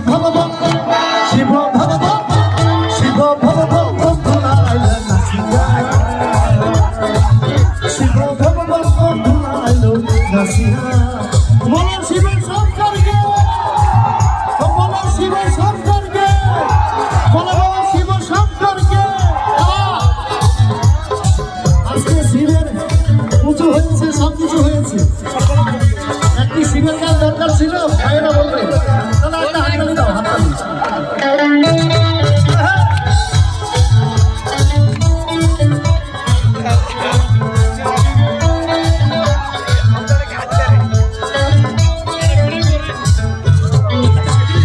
ভগবান শিব ভগবান শিব ভগবান বন্ধুরা আইলো নাচিয়া শিব ভগবান বন্ধুরা আইলো নাচিয়া বলো শিবের সরকারকে বলো শিবের সরকারকে বলো বাবা শিব সরকারকে আজকে শিবের পুজো হয়েছে সব কিছু হয়েছে একটি শিবের গান দরকার ছিল ভাইয়েরা বলবে তাহলে একটা হাততালি দাও হাততালি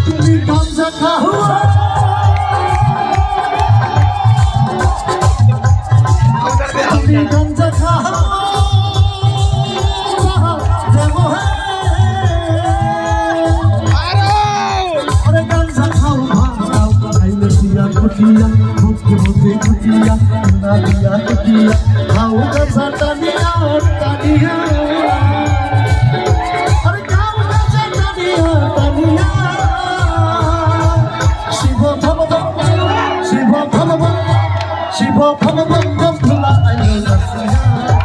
তুমি গাঞ্জা খাও তুমি গাঞ্জা খাও कुटिया मुझके मुझे कुटिया ना दिया कुटिया खाओ का तानिया तानिया अरे खाओ का तानिया तानिया शिव भगवान शिव भगवान शिव भगवान बंधुला आइलो नाचिया